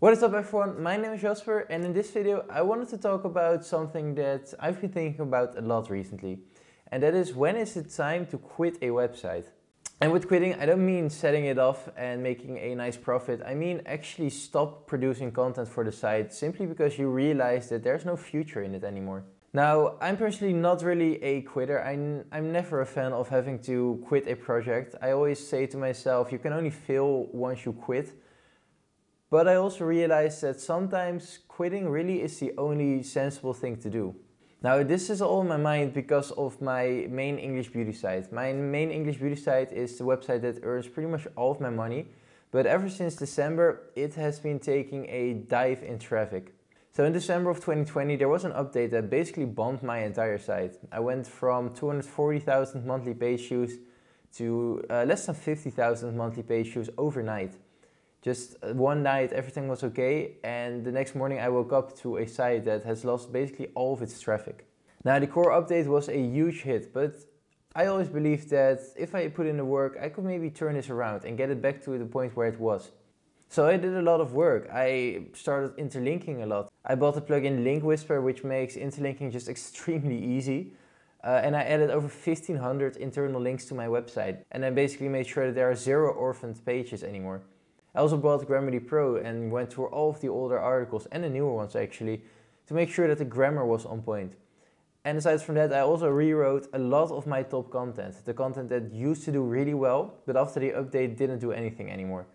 What is up everyone, my name is Jasper and in this video I wanted to talk about something that I've been thinking about a lot recently. And that is, when is it time to quit a website? And with quitting, I don't mean setting it off and making a nice profit. I mean actually stop producing content for the site simply because you realize that there's no future in it anymore. Now, I'm personally not really a quitter. I'm never a fan of having to quit a project. I always say to myself, you can only fail once you quit. But I also realized that sometimes quitting really is the only sensible thing to do. Now, this is all in my mind because of my main English beauty site. My main English beauty site is the website that earns pretty much all of my money. But ever since December, it has been taking a dive in traffic. So in December of 2020, there was an update that basically bombed my entire site. I went from 240,000 monthly page views to less than 50,000 monthly page views overnight. Just one night everything was okay, and the next morning I woke up to a site that has lost basically all of its traffic. Now, the core update was a huge hit, but I always believed that if I put in the work, I could maybe turn this around and get it back to the point where it was. So I did a lot of work. I started interlinking a lot. I bought the plugin Link Whisper, which makes interlinking just extremely easy. And I added over 1500 internal links to my website. And I basically made sure that there are 0 orphaned pages anymore. I also bought Grammarly Pro and went through all of the older articles and the newer ones actually to make sure that the grammar was on point. And aside from that, I also rewrote a lot of my top content. The content that used to do really well, but after the update didn't do anything anymore.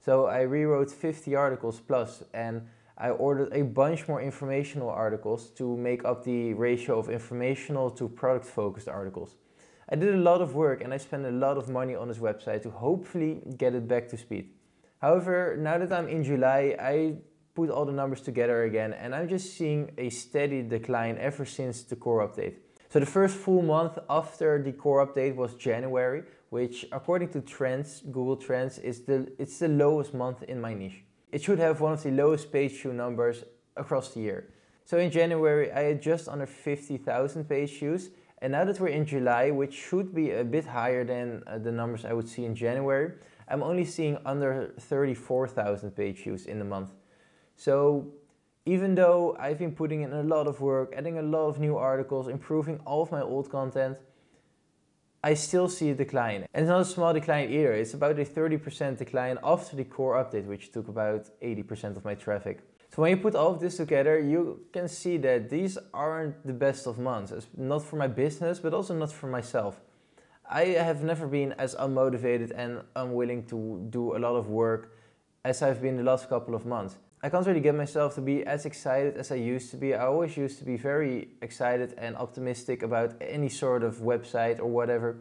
So I rewrote 50 articles plus, and I ordered a bunch more informational articles to make up the ratio of informational to product focused articles. I did a lot of work and I spent a lot of money on this website to hopefully get it back to speed. However, now that I'm in July, I put all the numbers together again and I'm just seeing a steady decline ever since the core update. So the first full month after the core update was January, which according to Trends, Google Trends, it's the lowest month in my niche. It should have one of the lowest page view numbers across the year. So in January I had just under 50,000 page views, and now that we're in July, which should be a bit higher than the numbers I would see in January, I'm only seeing under 34,000 page views in the month. So even though I've been putting in a lot of work, adding a lot of new articles, improving all of my old content, I still see a decline. And it's not a small decline either. It's about a 30% decline after the core update, which took about 80% of my traffic. So when you put all of this together, you can see that these aren't the best of months. It's not for my business, but also not for myself. I have never been as unmotivated and unwilling to do a lot of work as I've been the last couple of months. I can't really get myself to be as excited as I used to be. I always used to be very excited and optimistic about any sort of website or whatever.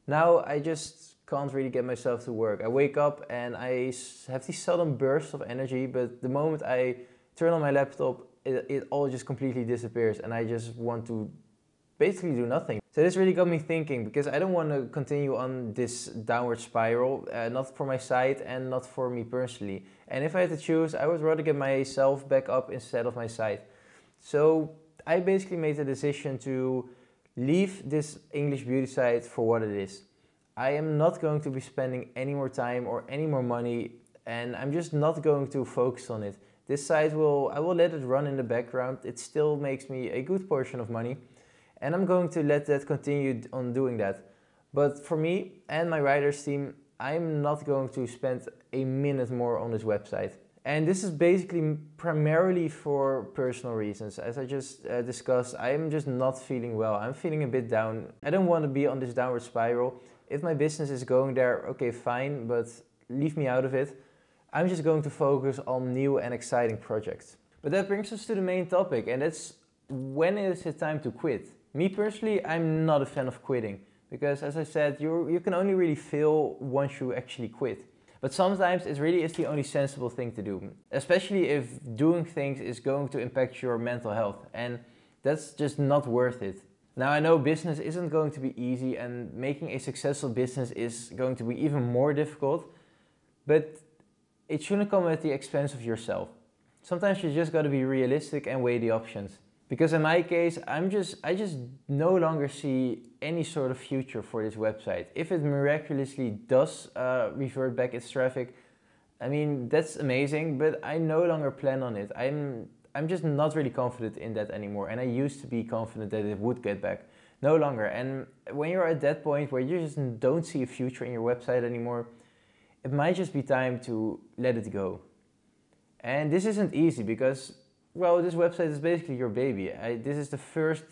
Now I just can't really get myself to work. I wake up and I have these sudden bursts of energy, but the moment I turn on my laptop, it all just completely disappears and I just want to basically do nothing. So this really got me thinking, because I don't want to continue on this downward spiral, not for my site and not for me personally. And if I had to choose, I would rather get myself back up instead of my site. So I basically made the decision to leave this English beauty site for what it is. I am not going to be spending any more time or any more money, and I'm just not going to focus on it. This site I will let it run in the background. It still makes me a good portion of money. And I'm going to let that continue on doing that. But for me and my writers team, I'm not going to spend a minute more on this website. And this is basically primarily for personal reasons. As I just discussed, I'm just not feeling well. I'm feeling a bit down. I don't want to be on this downward spiral. If my business is going there, okay, fine, but leave me out of it. I'm just going to focus on new and exciting projects. But that brings us to the main topic, and that's, when is it time to quit? Me personally, I'm not a fan of quitting, because as I said, you can only really fail once you actually quit. But sometimes it really is the only sensible thing to do, especially if doing things is going to impact your mental health, and that's just not worth it. Now, I know business isn't going to be easy and making a successful business is going to be even more difficult, but it shouldn't come at the expense of yourself. Sometimes you just got to be realistic and weigh the options. Because in my case, I just no longer see any sort of future for this website. If it miraculously does revert back its traffic, I mean, that's amazing, but I no longer plan on it. I'm just not really confident in that anymore. And I used to be confident that it would get back. No longer. And when you're at that point where you just don't see a future in your website anymore, it might just be time to let it go. And this isn't easy because, well, this website is basically your baby. This is the first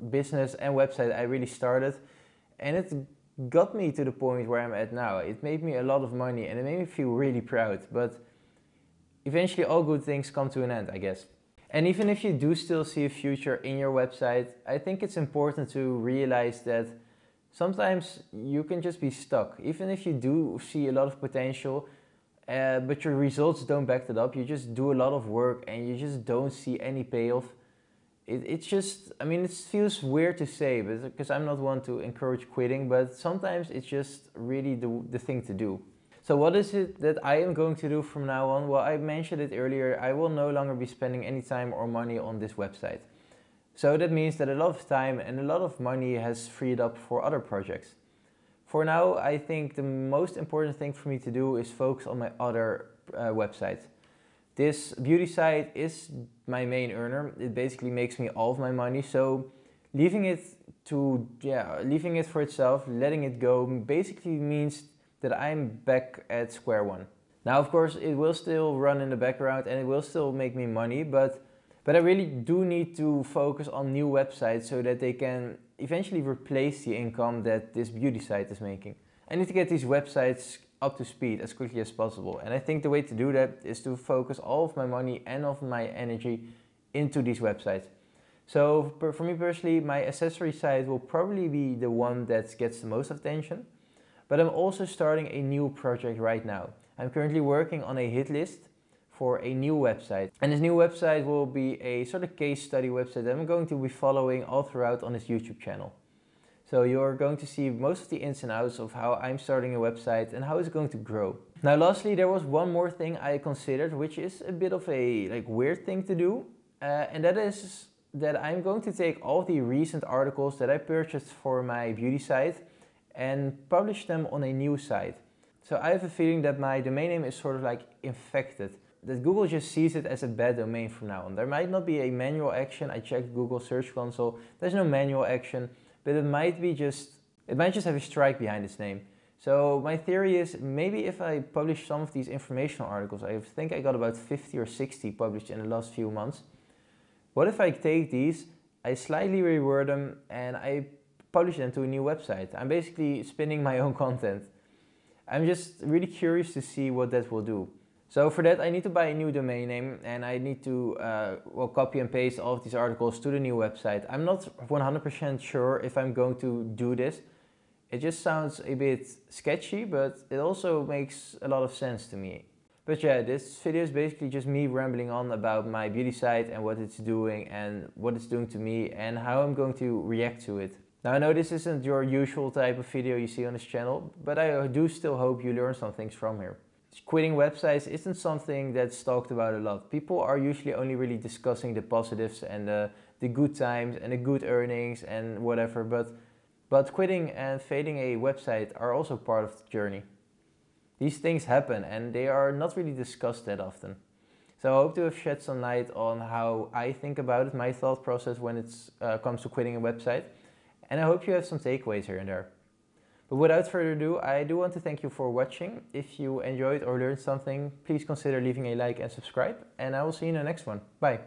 business and website I really started, and it got me to the point where I'm at now. It made me a lot of money and it made me feel really proud, but eventually all good things come to an end, I guess. And even if you do still see a future in your website, I think it's important to realize that sometimes you can just be stuck. Even if you do see a lot of potential, but your results don't back that up, you just do a lot of work and you just don't see any payoff. It's just, I mean, it feels weird to say, but because I'm not one to encourage quitting, but sometimes it's just really the thing to do. So what is it that I am going to do from now on? Well, I mentioned it earlier, I will no longer be spending any time or money on this website. So that means that a lot of time and a lot of money has freed up for other projects. For now, I think the most important thing for me to do is focus on my other websites. This beauty site is my main earner. It basically makes me all of my money. So leaving it for itself, letting it go, basically means that I'm back at square one. Now, of course, it will still run in the background and it will still make me money, but I really do need to focus on new websites so that they can eventually replace the income that this beauty site is making. I need to get these websites up to speed as quickly as possible. And I think the way to do that is to focus all of my money and of my energy into these websites. So for me personally, my accessory site will probably be the one that gets the most attention. But I'm also starting a new project right now. I'm currently working on a hit list for a new website. And this new website will be a sort of case study website that I'm going to be following all throughout on this YouTube channel. So you're going to see most of the ins and outs of how I'm starting a website and how it's going to grow. Now lastly, there was one more thing I considered, which is a bit of a weird thing to do. And that is that I'm going to take all the recent articles that I purchased for my beauty site and publish them on a new site. So I have a feeling that my domain name is sort of like infected, that Google just sees it as a bad domain from now on. There might not be a manual action. I checked Google Search Console, there's no manual action, but it might just have a strike behind its name. So my theory is maybe if I publish some of these informational articles, I think I got about 50 or 60 published in the last few months. What if I take these, I slightly reword them and I publish them to a new website? I'm basically spinning my own content. I'm just really curious to see what that will do. So for that I need to buy a new domain name and I need to copy and paste all of these articles to the new website. I'm not 100% sure if I'm going to do this. It just sounds a bit sketchy, but it also makes a lot of sense to me. But yeah, this video is basically just me rambling on about my beauty site and what it's doing and what it's doing to me and how I'm going to react to it. Now I know this isn't your usual type of video you see on this channel, but I do still hope you learn some things from here. Quitting websites isn't something that's talked about a lot. People are usually only really discussing the positives and the good times and the good earnings and whatever, but quitting and failing a website are also part of the journey. These things happen and they are not really discussed that often. So I hope to have shed some light on how I think about it, my thought process when it comes to quitting a website, and I hope you have some takeaways here and there. But without further ado, I do want to thank you for watching. If you enjoyed or learned something, please consider leaving a like and subscribe, and I will see you in the next one. Bye!